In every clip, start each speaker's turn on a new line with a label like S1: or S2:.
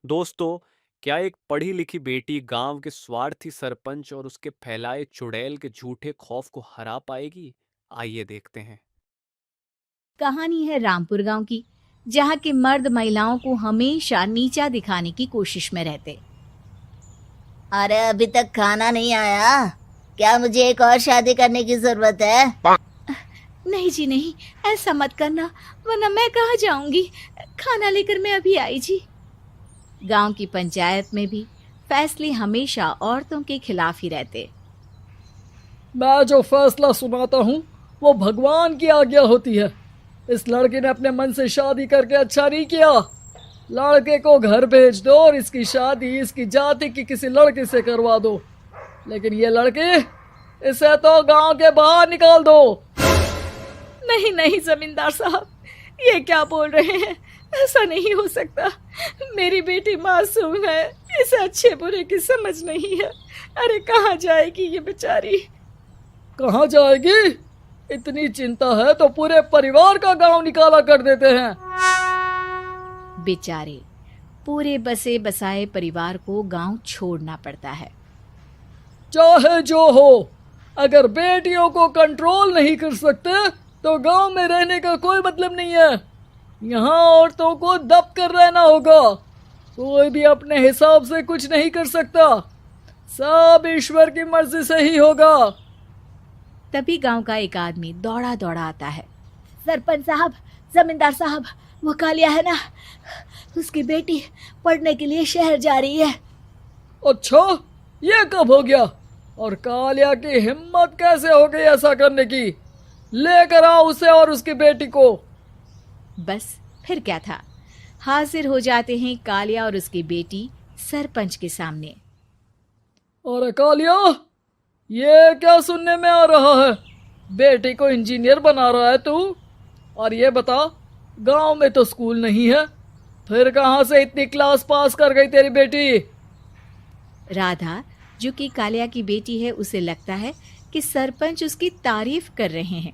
S1: दोस्तों, क्या एक पढ़ी लिखी बेटी गांव के स्वार्थी सरपंच और उसके फैलाए चुड़ैल के झूठे खौफ को हरा पाएगी? आइए देखते हैं।
S2: कहानी है रामपुर गांव की, जहां के मर्द महिलाओं को हमेशा नीचा दिखाने की कोशिश में रहते।
S3: अरे अभी तक खाना नहीं आया। क्या मुझे एक और शादी करने की जरूरत है?
S2: नहीं जी नहीं, ऐसा मत करना, वरना मैं कहाँ जाऊंगी। खाना लेकर मैं अभी आई जी। गांव की पंचायत में भी फैसले हमेशा औरतों के खिलाफ ही रहते।
S4: मैं जो फैसला सुनाता हूँ वो भगवान की आज्ञा होती है। इस लड़के ने अपने मन से शादी करके अच्छा नहीं किया। लड़के को घर भेज दो और इसकी शादी इसकी जाति की किसी लड़के से करवा दो। लेकिन ये लड़की, इसे तो गांव के बाहर निकाल दो।
S2: नहीं नहीं जमींदार साहब, ये क्या बोल रहे हैं? ऐसा नहीं हो सकता। मेरी बेटी मासूम है, इसे अच्छे बुरे की समझ नहीं है। अरे कहाँ जाएगी ये बेचारी?
S4: कहाँ जाएगी? इतनी चिंता है तो पूरे परिवार का गांव निकाला कर देते हैं।
S2: बेचारे पूरे बसे बसाए परिवार को गांव छोड़ना पड़ता है।
S4: चाहे जो हो, अगर बेटियों को कंट्रोल नहीं कर सकते तो गांव में रहने का कोई मतलब नहीं है। यहाँ औरतों को दब कर रहना होगा। कोई भी अपने हिसाब से कुछ नहीं कर सकता। सब ईश्वर की मर्जी से ही होगा।
S2: तभी गांव का एक आदमी दौड़ा दौड़ा आता है। सरपंच साहब, जमींदार साहब, वो कालिया है ना, उसकी बेटी पढ़ने के लिए शहर जा रही है।
S4: अच्छा, ये कब हो गया? और कालिया की हिम्मत कैसे हो गई ऐसा करने की? लेकर आओ उसे और उसकी बेटी को।
S2: बस फिर क्या था, हाजिर हो जाते हैं कालिया और उसकी बेटी सरपंच के सामने।
S4: और कालिया, ये क्या सुनने में आ रहा है? बेटी को इंजीनियर बना रहा है तू? और ये बता, गांव में तो स्कूल नहीं है, फिर कहाँ से इतनी क्लास पास कर गई तेरी बेटी?
S2: राधा, जो कि कालिया की बेटी है, उसे लगता है कि सरपंच उसकी तारीफ कर रहे हैं।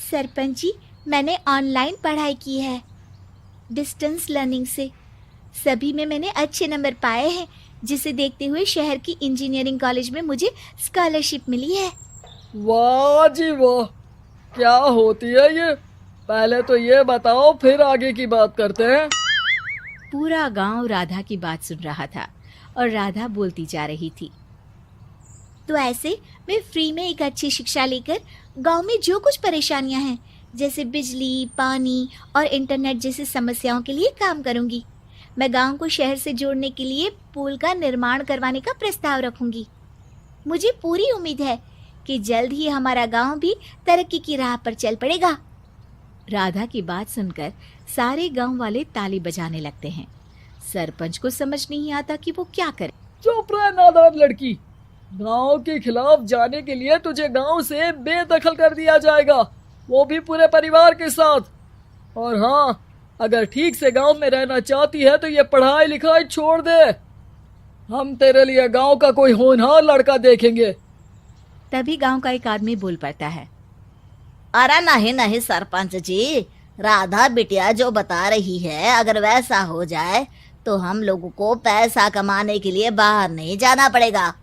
S2: सरपंच जी, मैंने ऑनलाइन पढ़ाई की है, डिस्टेंस लर्निंग से। सभी में मैंने अच्छे नंबर पाए हैं, जिसे देखते हुए शहर की इंजीनियरिंग कॉलेज में मुझे स्कॉलरशिप मिली है।
S4: वाह जी वाह, क्या होती है ये? पहले तो ये बताओ, फिर आगे की बात करते हैं।
S2: पूरा गांव राधा की बात सुन रहा था और राधा बोलती जा रही थी। तो ऐसे मैं फ्री में एक अच्छी शिक्षा लेकर गांव में जो कुछ परेशानियां हैं, जैसे बिजली, पानी और इंटरनेट जैसी समस्याओं के लिए काम करूंगी। मैं गांव को शहर से जोड़ने के लिए पुल का निर्माण करवाने का प्रस्ताव रखूंगी। मुझे पूरी उम्मीद है कि जल्द ही हमारा गांव भी तरक्की की राह पर चल पड़ेगा। राधा की बात सुनकर सारे गांव वाले ताली बजाने लगते हैं। सरपंच को समझ नहीं आता कि वो क्या करे।
S4: चुप रह नादान लड़की। गांव के खिलाफ जाने के लिए तुझे गांव से बेदखल कर दिया जाएगा, वो भी पूरे परिवार के साथ। और हाँ, अगर ठीक से गांव में रहना चाहती है तो ये पढ़ाई लिखाई छोड़ दे। हम तेरे लिए गांव का कोई होनहार लड़का देखेंगे।
S2: तभी गांव का एक आदमी बोल पड़ता है।
S3: अरे नहीं नहीं सरपंच जी, राधा बिटिया जो बता रही है, अगर वैसा हो जाए तो हम लोगों को पैसा कमाने के लिए बाहर नहीं जाना पड़ेगा।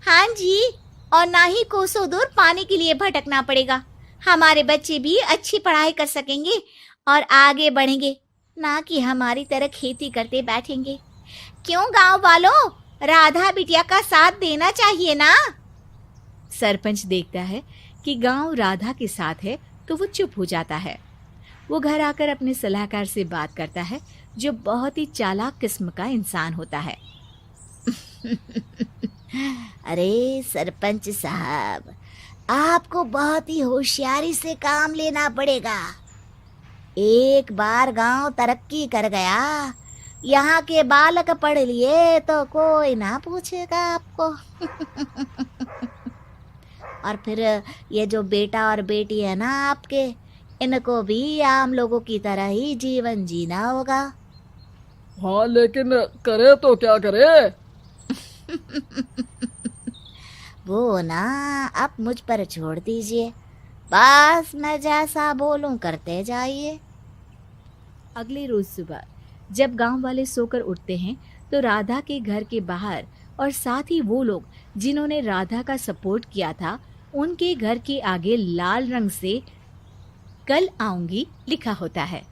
S3: हाँ जी, और ना ही कोसों दूर पानी के लिए भटकना पड़ेगा। हमारे बच्चे भी अच्छी पढ़ाई कर सकेंगे और आगे बढ़ेंगे, ना कि हमारी तरह खेती करते बैठेंगे। क्यों गांव वालों, राधा बिटिया का साथ देना चाहिए ना।
S2: सरपंच देखता है कि गांव राधा के साथ है तो वो चुप हो जाता है। वो घर आकर अपने सलाहकार से बात करता है, जो बहुत ही चालाक किस्म का इंसान होता है।
S3: अरे सरपंच साहब, आपको बहुत ही होशियारी से काम लेना पड़ेगा। एक बार गांव तरक्की कर गया, यहाँ के बालक पढ़ लिए तो कोई ना पूछेगा आपको। और फिर ये जो बेटा और बेटी है ना आपके, इनको भी आम लोगों की तरह ही जीवन जीना होगा।
S4: हाँ, लेकिन करे तो क्या करे?
S3: वो ना, आप मुझ पर छोड़ दीजिए, बस मैं जैसा बोलूं करते जाइए।
S2: अगले रोज सुबह जब गांव वाले सोकर उठते हैं तो राधा के घर के बाहर और साथ ही वो लोग जिन्होंने राधा का सपोर्ट किया था उनके घर के आगे लाल रंग से कल आऊंगी लिखा होता है।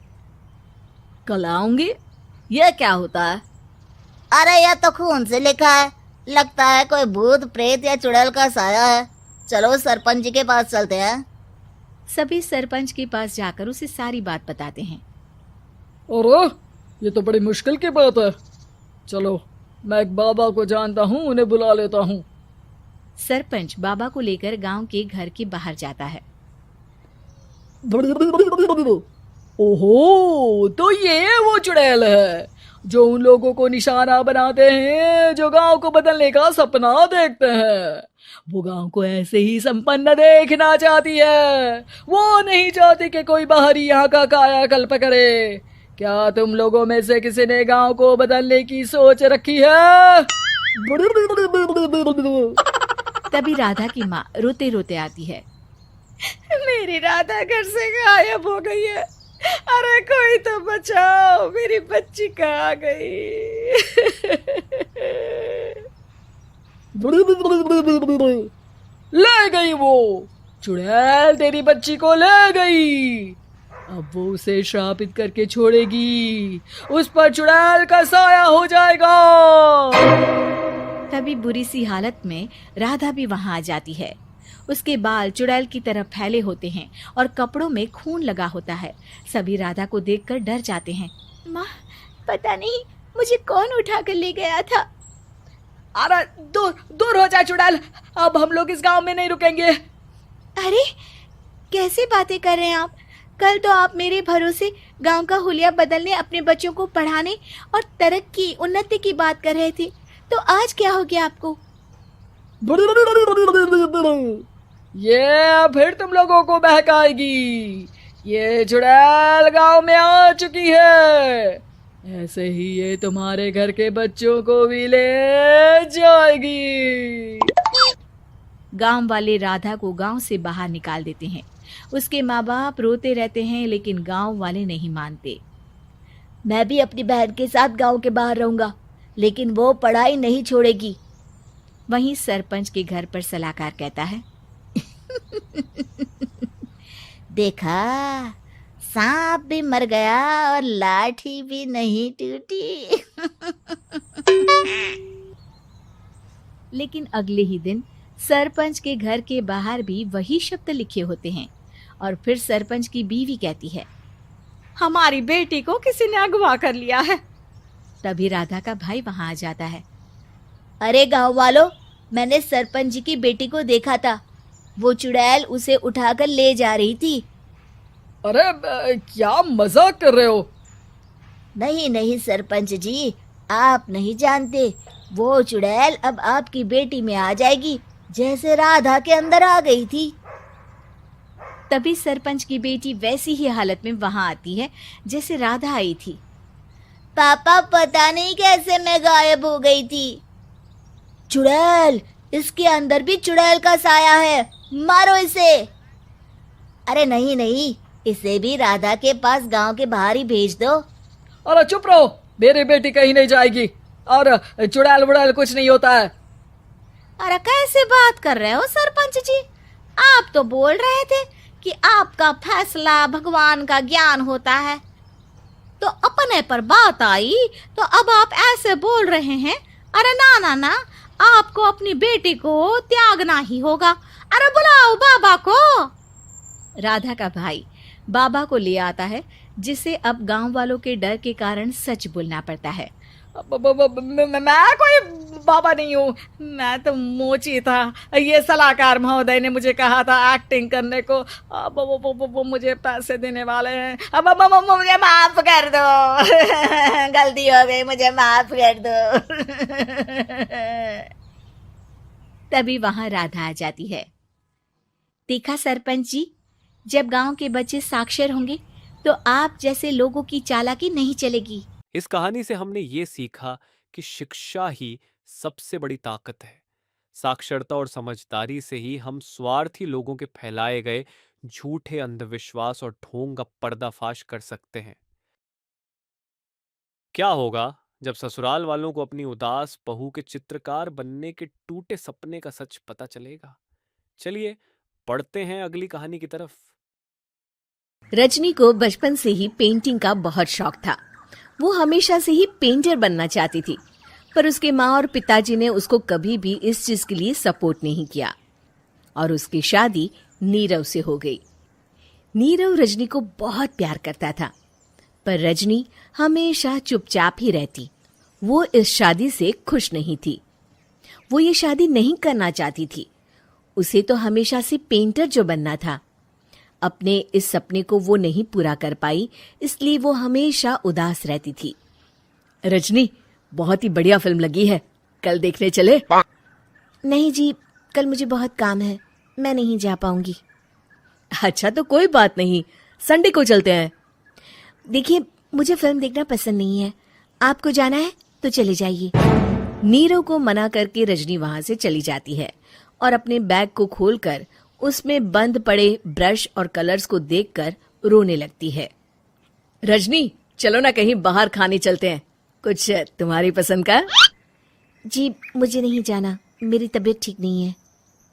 S3: कल आऊंगी? यह क्या होता है? अरे यह तो खून से लिखा है, लगता है कोई भूत प्रेत या चुड़ैल का साया है। चलो सरपंच जी के पास चलते हैं।
S2: सभी सरपंच के पास जाकर उसे सारी बात बताते हैं।
S4: अरे ये तो बड़ी मुश्किल की बात है। चलो मैं एक बाबा को जानता हूँ, उन्हें बुला लेता हूँ।
S2: सरपंच बाबा को लेकर गांव के घर के बाहर जाता है।
S4: ओहो, तो ये वो चुड़ैल है जो उन लोगों को निशाना बनाते हैं जो गांव को बदलने का सपना देखते हैं। वो गांव को ऐसे ही संपन्न देखना चाहती है। वो नहीं चाहती कि कोई बाहरी यहाँ का कायाकल्प करे। क्या तुम लोगों में से किसी ने गांव को बदलने की सोच रखी है?
S2: तभी राधा की माँ रोते रोते आती है। मेरी राधा घर से गायब हो गई है। अरे कोई तो बचाओ, मेरी बच्ची कहाँ गई?
S4: ले गई वो चुड़ैल, तेरी बच्ची को ले गई। अब वो उसे श्रापित करके छोड़ेगी, उस पर चुड़ैल का साया हो जाएगा।
S2: तभी बुरी सी हालत में राधा भी वहां आ जाती है। उसके बाल चुड़ैल की तरह फैले होते हैं और कपड़ों में खून लगा होता है। सभी राधा को देखकर डर जाते हैं। माँ, पता नहीं मुझे कौन उठा कर ले गया था।
S4: अरे दूर दूर हो जा चुड़ैल, अब हम लोग इस गांव में नहीं रुकेंगे।
S2: अरे कैसे बातें कर रहे हैं आप? कल तो आप मेरे भरोसे गांव का हुलिया बदलने, अपने बच्चों को पढ़ाने और तरक्की उन्नति की बात कर रहे थे, तो आज क्या हो गया आपको?
S4: ये फिर तुम लोगों को बहकाएगी। ये चुड़ैल गांव में आ चुकी है, ऐसे ही ये तुम्हारे घर के बच्चों को भी ले जाएगी।
S2: गांव वाले राधा को गांव से बाहर निकाल देते हैं। उसके माँ बाप रोते रहते हैं लेकिन गांव वाले नहीं मानते।
S3: मैं भी अपनी बहन के साथ गांव के बाहर रहूंगा, लेकिन वो पढ़ाई नहीं छोड़ेगी।
S2: वहीं सरपंच के घर पर सलाहकार कहता है।
S3: देखा, सांप भी मर गया और लाठी भी नहीं टूटी।
S2: लेकिन अगले ही दिन सरपंच के घर के बाहर भी वही शब्द लिखे होते हैं और फिर सरपंच की बीवी कहती है, हमारी बेटी को किसी ने अगवा कर लिया है। तभी राधा का भाई वहां आ जाता है।
S3: अरे गांव वालों, मैंने सरपंच जी की बेटी को देखा था। वो चुड़ैल उसे उठाकर ले जा रही थी।
S4: अरे क्या मजाक कर रहे हो?
S3: नहीं नहीं सरपंच जी, आप नहीं जानते। वो चुड़ैल अब आपकी बेटी में आ जाएगी, जैसे राधा के अंदर आ गई थी।
S2: तभी सरपंच की बेटी वैसी ही हालत में वहां आती है जैसे राधा आई थी।
S3: पापा, पता नहीं कैसे मैं गायब हो गई थी। चुड़ैल, इसके अंदर भी चुड़ैल का साया है, मारो इसे। अरे नहीं नहीं, इसे भी राधा के पास गांव के बाहर ही भेज दो।
S4: अरे चुप रहो, मेरी बेटी कहीं नहीं जाएगी और चुड़ैल बुड़ैल कुछ नहीं होता है।
S2: अरे कैसे बात कर रहे हो सरपंच जी? आप तो बोल रहे थे कि आपका फैसला भगवान का ज्ञान होता है, तो अपने पर बात आई तो अब आप ऐसे बोल रहे हैं। अरे ना ना ना, आपको अपनी बेटी को त्यागना ही होगा। अरे बुलाओ बाबा को। राधा का भाई बाबा को ले आता है, जिसे अब गांव वालों के डर के कारण सच बोलना पड़ता है।
S4: मैं कोई बाबा नहीं हूँ, मैं तो मोची था। ये सलाहकार महोदय ने मुझे कहा था एक्टिंग करने को। अब वो मुझे पैसे देने वाले हैं। अब
S3: मुझे माफ कर दो। गलती हो गई, मुझे माफ कर दो।
S2: तभी वहां राधा आ जाती है। देखा सरपंच जी, जब गांव के बच्चे साक्षर होंगे तो आप जैसे लोगों की चालाकी नहीं चलेगी।
S1: इस कहानी से हमने ये सीखा कि शिक्षा ही सबसे बड़ी ताकत है। साक्षरता और समझदारी से ही हम स्वार्थी लोगों के फैलाए गए झूठे अंधविश्वास और ढोंग का पर्दाफाश कर सकते हैं। क्या होगा जब ससुराल वालों को अपनी उदास बहू के चित्रकार बनने के टूटे सपने का सच पता चलेगा? चलिए पढ़ते हैं अगली कहानी की तरफ।
S2: रजनी को बचपन से ही पेंटिंग का बहुत शौक था। वो हमेशा से ही पेंटर बनना चाहती थी, पर उसके माँ और पिताजी ने उसको कभी भी इस चीज के लिए सपोर्ट नहीं किया और उसकी शादी नीरव से हो गई। नीरव रजनी को बहुत प्यार करता था, पर रजनी हमेशा चुपचाप ही रहती। वो इस शादी से खुश नहीं थी। वो ये शादी नहीं करना चाहती थी। उसे तो हमेशा से पेंटर जो बनना था। अपने इस सपने को वो नहीं पूरा कर पाई, इसलिए वो हमेशा उदास रहती थी। रजनी, बहुत ही बढ़िया फिल्म लगी है, कल देखने चले? नहीं जी, कल मुझे बहुत काम है, मैं नहीं जा पाऊंगी। अच्छा तो कोई बात नहीं, संडे को चलते हैं। देखिए, मुझे फिल्म देखना पसंद नहीं है, आपको जाना है तो चले जाइए। नीरव को मना करके रजनी वहां से चली जाती है और अपने बैग को खोलकर उसमें बंद पड़े ब्रश और कलर्स को देखकर रोने लगती है। रजनी, चलो ना कहीं बाहर खाने चलते हैं, कुछ तुम्हारी पसंद का। जी मुझे नहीं जाना, मेरी तबीयत ठीक नहीं है।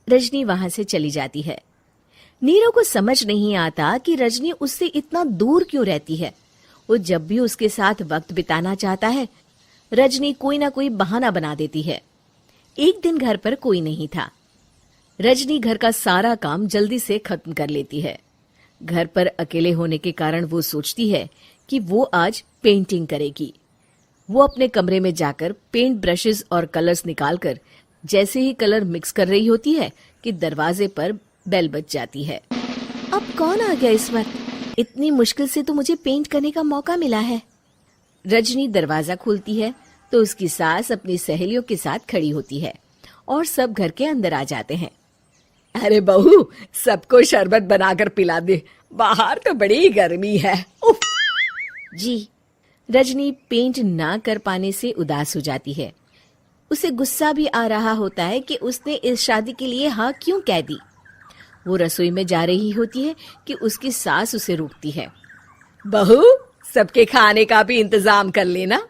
S2: रजनी वहां से चली जाती है। नीरव को समझ नहीं आता कि रजनी उससे इतना दूर क्यों रहती है। वो जब भी उसके साथ वक्त बिताना चाहता है, रजनी कोई ना कोई बहाना बना देती है। एक दिन घर पर कोई नहीं था। रजनी घर का सारा काम जल्दी से खत्म कर लेती है। घर पर अकेले होने के कारण वो सोचती है कि वो आज पेंटिंग करेगी। वो अपने कमरे में जाकर पेंट ब्रशेस और कलर्स निकालकर जैसे ही कलर मिक्स कर रही होती है कि दरवाजे पर बेल बज जाती है। अब कौन आ गया इस वक्त? इतनी मुश्किल से तो मुझे पेंट करने का मौका मिला है। रजनी दरवाजा खोलती है तो उसकी सास अपनी सहेलियों के साथ खड़ी होती है और सब घर के अंदर आ जाते हैं। अरे बहू, सबको शरबत बनाकर पिला दे, बाहर तो बड़ी गर्मी है। उफ। जी। रजनी पेंट ना कर पाने से उदास हो जाती है। उसे गुस्सा भी आ रहा होता है कि उसने इस शादी के लिए हाँ क्यों कह दी। वो रसोई में जा रही होती है कि उसकी सास उसे रोकती है। बहू, सबके खाने का भी इंतजाम कर लेना,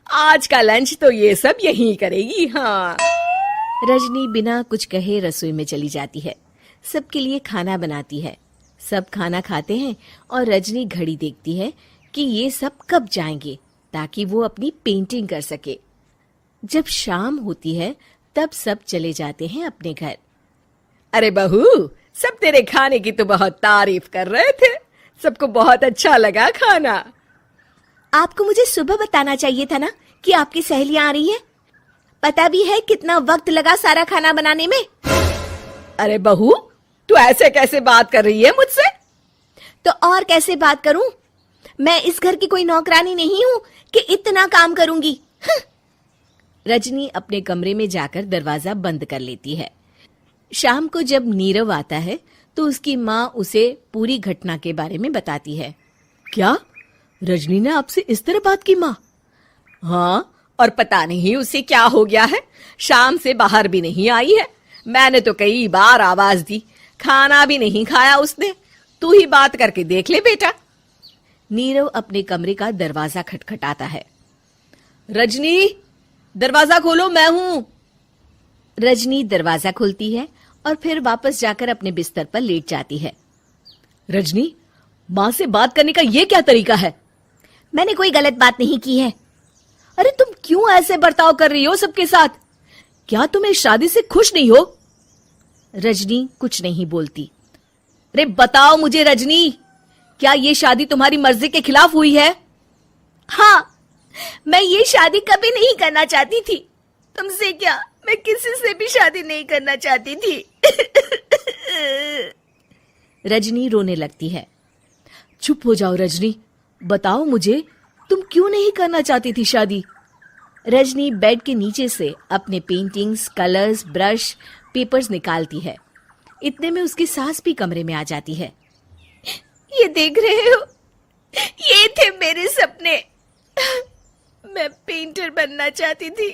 S2: आज का लंच तो ये सब यहीं करेगी। हाँ। रजनी बिना कुछ कहे रसोई में चली जाती है। सबके लिए खाना बनाती है। सब खाना खाते हैं और रजनी घड़ी देखती है कि ये सब कब जाएंगे ताकि वो अपनी पेंटिंग कर सके। जब शाम होती है तब सब चले जाते हैं अपने घर। अरे बहू, सब तेरे खाने की तो बहुत तारीफ कर रहे थे, सबको बहुत अच्छा लगा खाना। आपको मुझे सुबह बताना चाहिए था ना कि आपकी सहेलियां आ रही है। पता भी है कितना वक्त लगा सारा खाना बनाने में। अरे बहू, तू ऐसे कैसे बात कर रही है मुझसे? तो और कैसे बात करूं? मैं इस घर की कोई नौकरानी नहीं हूं कि इतना काम करूंगी। रजनी अपने कमरे में जाकर दरवाजा बंद कर लेती है। शाम को जब नीरव आता है तो उसकी माँ उसे पूरी घटना के बारे में बताती है। क्या रजनी ने आपसे इस तरह बात की माँ? हाँ, और पता नहीं उसे क्या हो गया है, शाम से बाहर भी नहीं आई है। मैंने तो कई बार आवाज दी, खाना भी नहीं खाया उसने। तू ही बात करके देख ले बेटा। नीरव अपने कमरे का दरवाजा खटखटाता है। रजनी, दरवाजा खोलो, मैं हूं। रजनी दरवाजा खोलती है और फिर वापस जाकर अपने बिस्तर पर लेट जाती है। रजनी, माँ से बात करने का ये क्या तरीका है? मैंने कोई गलत बात नहीं की है। अरे तुम क्यों ऐसे बर्ताव कर रही हो सबके साथ? क्या तुम इस शादी से खुश नहीं हो? रजनी कुछ नहीं बोलती। अरे बताओ मुझे रजनी, क्या ये शादी तुम्हारी मर्जी के खिलाफ हुई है? हाँ, मैं ये शादी कभी नहीं करना चाहती थी। तुमसे क्या, मैं किसी से भी शादी नहीं करना चाहती थी। रजनी रोने लगती है। चुप हो जाओ रजनी, बताओ मुझे, तुम क्यों नहीं करना चाहती थी शादी? रजनी बेड के नीचे से अपने पेंटिंग्स, कलर्स, ब्रश, पेपर्स निकालती है। इतने में उसकी सास भी कमरे में आ जाती है। ये देख रहे हो, ये थे मेरे सपने। मैं पेंटर बनना चाहती थी,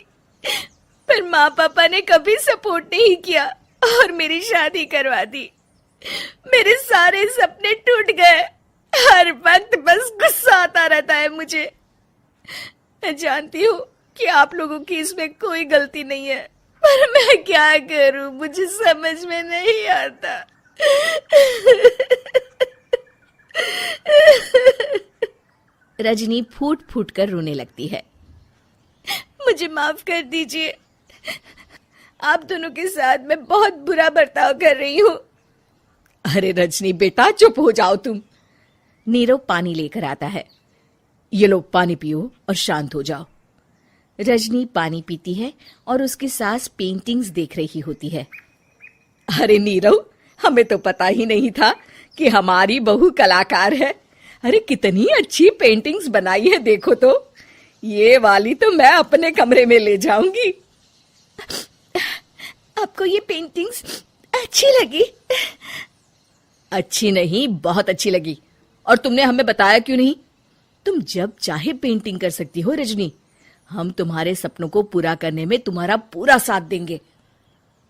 S2: पर माँ पापा ने कभी सपोर्ट नहीं किया और मेरी शादी करवा दी। मेरे सारे सपने टूट गए। हर वक्त बस गुस्सा आता रहता है मुझे। मैं जानती हूँ कि आप लोगों की इसमें कोई गलती नहीं है, पर मैं क्या करूँ, मुझे समझ में नहीं आता। रजनी फूट फूट कर रोने लगती है। मुझे माफ कर दीजिए, आप दोनों के साथ मैं बहुत बुरा बर्ताव कर रही हूँ। अरे रजनी बेटा, चुप हो जाओ तुम। नीरव पानी लेकर आता है। ये लो पानी पियो और शांत हो जाओ। रजनी पानी पीती है और उसकी सास पेंटिंग्स देख रही होती है। अरे नीरव, हमें तो पता ही नहीं था कि हमारी बहू कलाकार है। अरे कितनी अच्छी पेंटिंग्स बनाई है, देखो तो। ये वाली तो मैं अपने कमरे में ले जाऊंगी। आपको ये पेंटिंग्स अच्छी लगी? अच्छी नहीं, बहुत अच्छी लगी। और तुमने हमें बताया क्यों नहीं? तुम जब चाहे पेंटिंग कर सकती हो रजनी। हम तुम्हारे सपनों को पूरा करने में तुम्हारा पूरा साथ देंगे।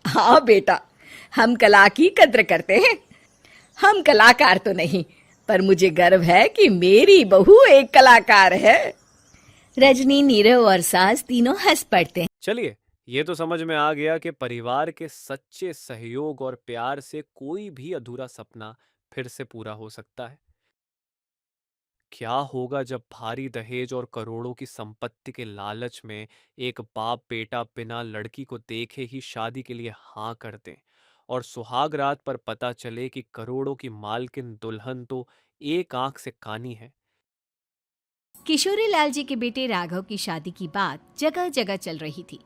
S2: हाँ बेटा, हम कला की कद्र करते हैं। हम कलाकार तो नहीं, पर मुझे गर्व है कि मेरी बहू एक कलाकार है। रजनी, नीरव और सास तीनों हंस पड़ते हैं।
S1: चलिए, ये तो समझ में आ गया कि परिवार के सच्चे सहयोग और प्यार से कोई भी अधूरा सपना फिर से पूरा हो सकता है। क्या होगा जब भारी दहेज और करोड़ों की संपत्ति के लालच में एक बाप बेटा बिना लड़की को देखे ही शादी के लिए हाँ कर दें और सुहाग रात पर पता चले कि करोड़ों की मालकिन दुल्हन तो एक आंख से कानी है।
S2: किशोरी लाल जी के बेटे राघव की शादी की बात जगह जगह चल रही थी,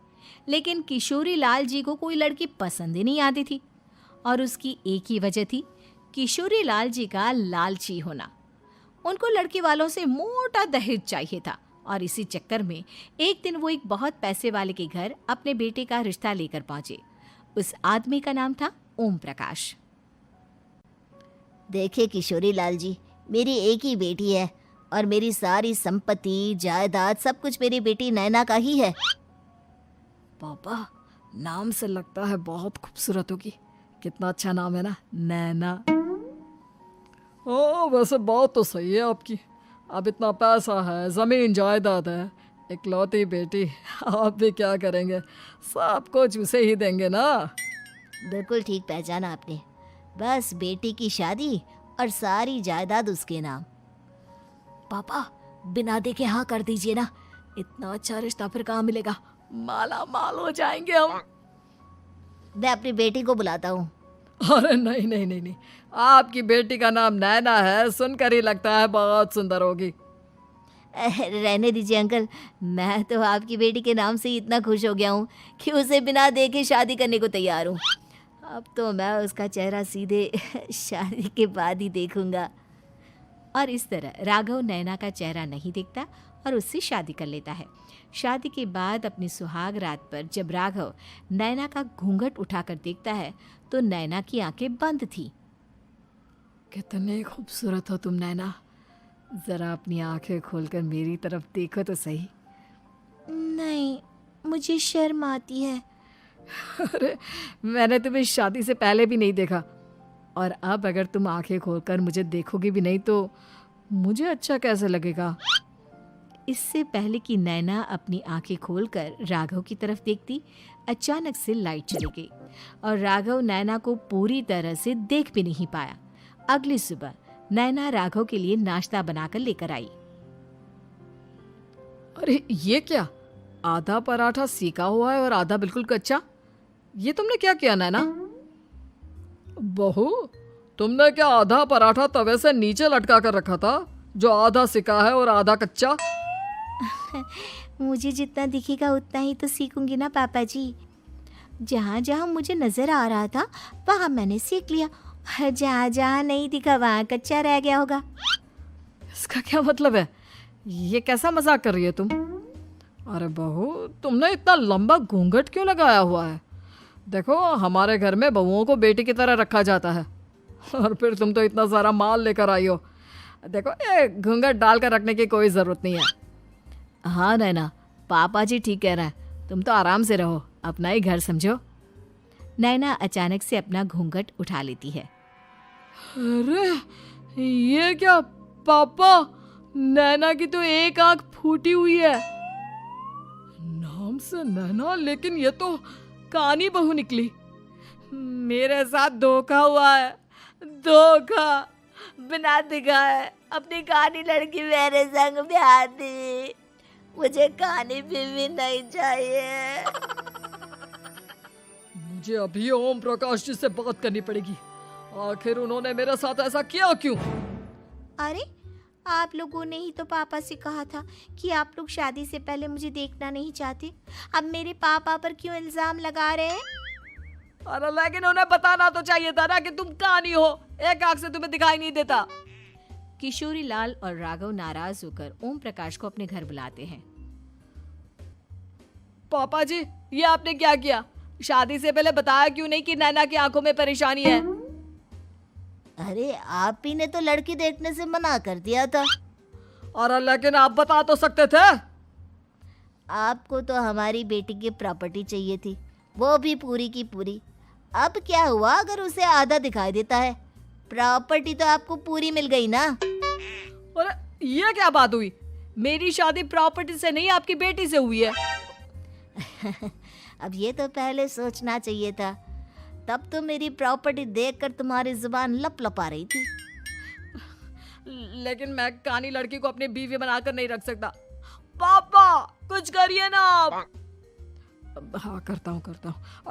S2: लेकिन किशोरी लाल जी को कोई लड़की पसंद ही नहीं आती थी। और उसकी एक ही वजह थी, किशोरी लाल जी का लालची होना। उनको लड़की वालों से मोटा दहेज चाहिए था और इसी चक्कर में एक दिन वो एक बहुत पैसे वाले के घर अपने बेटे का रिश्ता लेकर पहुंचे। उस आदमी का नाम था ओम प्रकाश।
S3: देखिए किशोरी लाल जी, मेरी एक ही बेटी है और मेरी सारी संपत्ति जायदाद सब कुछ मेरी बेटी नैना का ही है।
S4: पापा, नाम से लगता है बहुत खूबसूरत होगी। कितना अच्छा नाम है ना, नैना। ओ, वैसे बात तो सही है आपकी। अब इतना पैसा है, जमीन जायदाद है, इकलौती बेटी, आप भी क्या करेंगे? सब कुछ उसे ही देंगे ना।
S3: बिल्कुल ठीक पहचाना आपने। बस बेटी की शादी और सारी जायदाद उसके नाम। पापा, बिना देखे हाँ कर दीजिए ना।
S4: इतना अच्छा रिश्ता फिर कहाँ मिलेगा? माला माल हो जाएंगे हम।
S3: मैं अपनी बेटी को बुलाता हूँ।
S4: अरे नहीं नहीं नहीं नहीं, आपकी बेटी का नाम नैना है, सुनकर ही लगता है बहुत सुंदर होगी।
S3: रहने दीजिए अंकल, मैं तो आपकी बेटी के नाम से ही इतना खुश हो गया हूँ कि उसे बिना देखे शादी करने को तैयार हूँ। अब तो मैं उसका चेहरा सीधे शादी के बाद ही देखूंगा।
S2: और इस तरह राघव नैना का चेहरा नहीं देखता और उससे शादी कर लेता है। शादी के बाद अपनी सुहाग रात पर जब राघव नैना का घूंघट उठाकर देखता है तो नैना की आंखें बंद थी।
S4: कितनी खूबसूरत हो तुम नैना, जरा अपनी आंखें खोलकर मेरी तरफ देखो तो सही।
S2: नहीं, मुझे शर्म आती है।
S4: अरे, मैंने तुम्हें शादी से पहले भी नहीं देखा, और अब अगर तुम आंखें खोलकर मुझे देखोगी भी नहीं तो मुझे अच्छा कैसे लगेगा?
S2: इससे पहले कि नैना अपनी आंखें खोलकर राघव की तरफ देखती, अचानक से लाइट चली गई और राघव नैना को पूरी तरह से देख भी नहीं पाया। अगली सुबह नैना राघव के लिए नाश्ता बनाकर लेकर आई।
S4: अरे ये क्या, आधा पराठा सीका हुआ है और आधा बिल्कुल कच्चा। ये तुमने क्या किया नैना? बहू, तुमने क्या आधा पराठा तवे से नीचे लटका कर रखा था, जो आधा सिका है और आधा कच्चा?
S2: मुझे जितना दिखेगा उतना ही तो सीखूंगी ना पापा जी। जहाँ जहाँ मुझे नजर आ रहा था वहाँ मैंने सीख लिया, जहाँ जहाँ नहीं दिखा वहाँ कच्चा रह गया होगा।
S4: इसका क्या मतलब है? ये कैसा मजाक कर रही है तुम? अरे बहू, तुमने इतना लंबा घूंघट क्यों लगाया हुआ है? देखो, हमारे घर में बहुओं को बेटी की तरह रखा जाता है, और फिर तुम तो इतना सारा माल लेकर आई हो। देखो, ये घूंघट डाल कर रखने की कोई ज़रूरत नहीं है। हाँ नैना, पापा जी ठीक कह रहे हैं, तुम तो आराम से रहो, अपना ही घर समझो।
S2: नैना अचानक से अपना घूंघट उठा लेती है।
S4: अरे ये क्या पापा, नैना की तो एक आंख फूटी हुई है। मुझसे नैना, लेकिन ये तो कानी बहू निकली। मेरे साथ धोखा हुआ है, धोखा।
S3: बिना दिखाए अपनी कहानी लड़की मेरे संग ब्याह दी। मुझे कहानी बीवी नहीं चाहिए।
S4: मुझे अभी ओम प्रकाश जी से बात करनी पड़ेगी। आखिर उन्होंने मेरे साथ ऐसा किया क्यों?
S2: अरे, आप लोगों ने ही तो पापा से कहा था कि आप लोग शादी से पहले मुझे देखना नहीं चाहते। अब मेरे पापा पर क्यों इल्जाम लगा रहे हैं?
S4: अरे लेकिन उन्हें बताना तो चाहिए था ना कि तुम कहानी हो, एक आंख से तुम्हें दिखाई नहीं देता।
S2: किशोरी लाल और राघव नाराज होकर ओम प्रकाश को अपने घर बुलाते हैं।
S4: पापा जी, ये आपने क्या किया? शादी से पहले बताया क्यों नहीं कि नैना की आंखों में परेशानी है?
S3: अरे आप ही ने तो लड़की देखने से मना कर दिया था।
S4: अरे लेकिन आप बता तो सकते थे।
S3: आपको तो हमारी बेटी की प्रॉपर्टी चाहिए थी, वो भी पूरी की पूरी। अब क्या हुआ अगर उसे आधा दिखाई देता है? प्रॉपर्टी तो आपको पूरी मिल गई ना।
S4: अरे ये क्या बात हुई? मेरी शादी प्रॉपर्टी से नहीं, आपकी बेटी से हुई है।
S3: अब ये तो पहले सोचना चाहिए था। तब तो मेरी प्रॉपर्टी देखकर तुम्हारी जुबान लप लप आ रही थी।
S4: लेकिन मैं कानी लड़की को अपनी बीवी बनाकर नहीं रख सकता। पापा कुछ करिए ना आप। हाँ करता हूँ।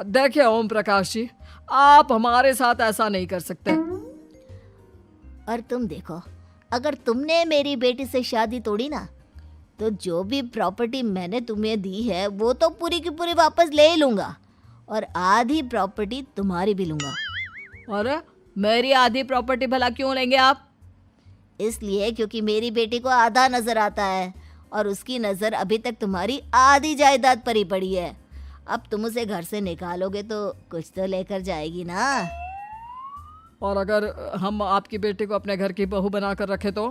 S4: देखिए ओम प्रकाश जी, आप हमारे साथ ऐसा नहीं कर सकते।
S3: और तुम देखो, अगर तुमने मेरी बेटी से शादी तोड़ी ना, तो जो भी प्रॉपर्टी मैंने तुम्हें दी है वो तो पूरी की पूरी वापस ले ही लूंगा, और आधी प्रॉपर्टी तुम्हारी भी लूंगा।
S4: अरे मेरी आधी प्रॉपर्टी भला क्यों लेंगे आप?
S3: इसलिए क्योंकि मेरी बेटी को आधा नजर आता है और उसकी नजर अभी तक तुम्हारी आधी जायदाद पर ही पड़ी है। अब तुम उसे घर से निकालोगे तो कुछ तो लेकर जाएगी ना।
S4: और अगर हम आपकी बेटी को अपने घर की बहू बनाकर रखे तो?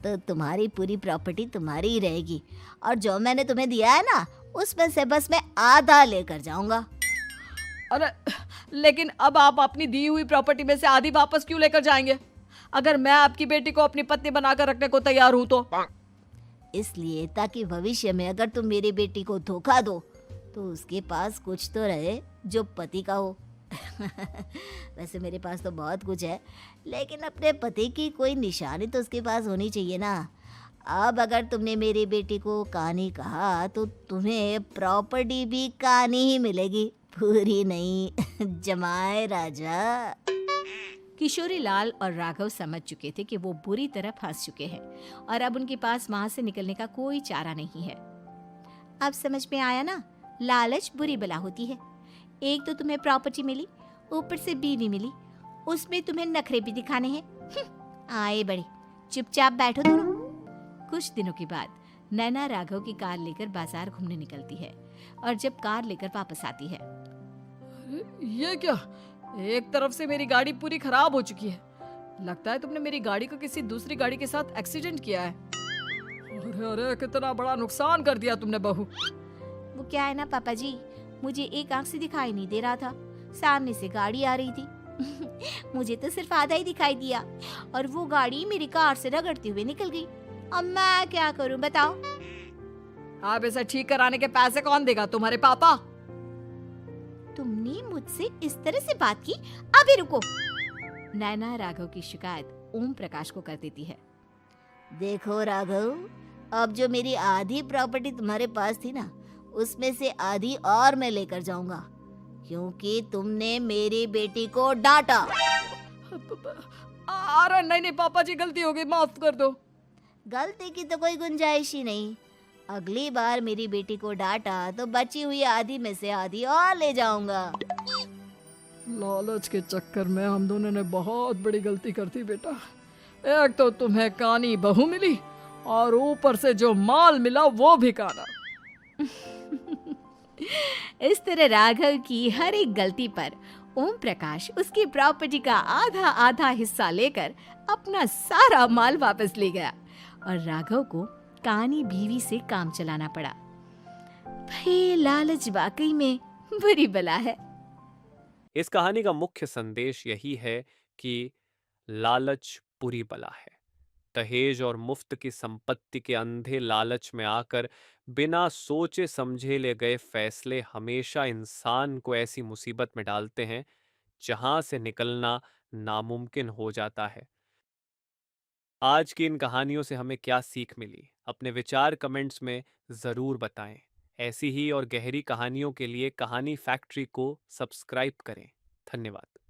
S3: तो तुम्हारी पूरी प्रॉपर्टी तुम्हारी ही रहेगी, और जो मैंने तुम्हें दिया है ना, उसमें से बस मैं आधा लेकर जाऊंगा।
S4: अरे लेकिन अब आप अपनी दी हुई प्रॉपर्टी में से आधी वापस क्यों लेकर जाएंगे? अगर मैं आपकी बेटी को अपनी पत्नी बनाकर रखने को तैयार हूं तो?
S3: इसलिए ताकि भविष्य में अगर तुम मेरी बेटी को धोखा दो तो उसके पास कुछ तो रहे जो पति का हो। वैसे मेरे पास तो बहुत कुछ है, लेकिन अपने पति की कोई निशानी तो उसके पास होनी चाहिए ना। अब अगर तुमने मेरी बेटी को कहानी कहा तो तुम्हें प्रॉपर्टी भी कहानी ही मिलेगी, पूरी नहीं। जमाए राजा।
S2: किशोरी लाल और राघव समझ चुके थे कि वो बुरी तरह फंस चुके हैं और अब उनके पास वहां से निकलने का कोई चारा नहीं है। अब समझ में आया ना, लालच बुरी बला होती है। एक तो तुम्हें प्रॉपर्टी मिली, ऊपर से बीवी मिली, उसमें तुम्हें नखरे भी दिखाने हैं। आए बड़े, चुपचाप बैठो दोनों। कुछ दिनों के बाद नैना राघव की कार लेकर बाजार घूमने निकलती है और जब कार लेकर वापस आती है,
S4: ये क्या? एक तरफ से मेरी गाड़ी पूरी खराब हो चुकी है। लगता है तुमने मेरी गाड़ी को किसी दूसरी गाड़ी के साथ एक्सीडेंट किया है। अरे अरे कितना बड़ा नुकसान कर दिया तुमने बहू।
S2: वो क्या है ना पापा जी, मुझे एक आंख से दिखाई नहीं दे रहा था, सामने से गाड़ी आ रही थी। मुझे तो सिर्फ आधा ही दिखाई दिया और वो गाड़ी मेरी कार से रगड़ते हुए निकल गई। अब मैं क्या करूं बताओ?
S4: आप इसे ठीक कराने के पैसे कौन देगा? तुम्हारे पापा।
S2: तुमने मुझसे इस तरह से बात की? अभी रुको। नैना राघव की शिकायत ओम प्रकाश को कर देती है।
S3: देखो राघव, अब जो मेरी आधी प्रॉपर्टी तुम्हारे पास थी ना, उसमें से आधी और मैं लेकर जाऊंगा, क्योंकि तुमने मेरी बेटी को डांटा।
S4: अरे नहीं नहीं पापा जी, गलती हो गई, माफ कर दो।
S3: गलती की तो कोई गुंजाइश ही नहीं। अगली बार मेरी बेटी को डांटा तो बची हुई आधी में से आधी और ले जाऊंगा।
S4: लालच के चक्कर में हम दोनों ने बहुत बड़ी गलती कर दी बेटा। एक तो तुम्हें कानी बहू मिली और ऊपर से जो माल मिला वो भी काना।
S2: इस तरह राघव की हर एक गलती पर ओम प्रकाश उसकी प्रॉपर्टी का आधा आधा हिस्सा लेकर अपना सारा माल वापस ले गया और राघव को कानी बीवी से काम चलाना पड़ा। भाई लालच वाकई में बुरी बला है।
S1: इस कहानी का मुख्य संदेश यही है कि लालच बुरी बला है। दहेज और मुफ्त की संपत्ति के अंधे लालच में आकर बिना सोचे समझे ले गए फैसले हमेशा इंसान को ऐसी मुसीबत में डालते हैं जहां से निकलना नामुमकिन हो जाता है। आज की इन कहानियों से हमें क्या सीख मिली? अपने विचार कमेंट्स में ज़रूर बताएं। ऐसी ही और गहरी कहानियों के लिए कहानी फैक्ट्री को सब्सक्राइब करें। धन्यवाद।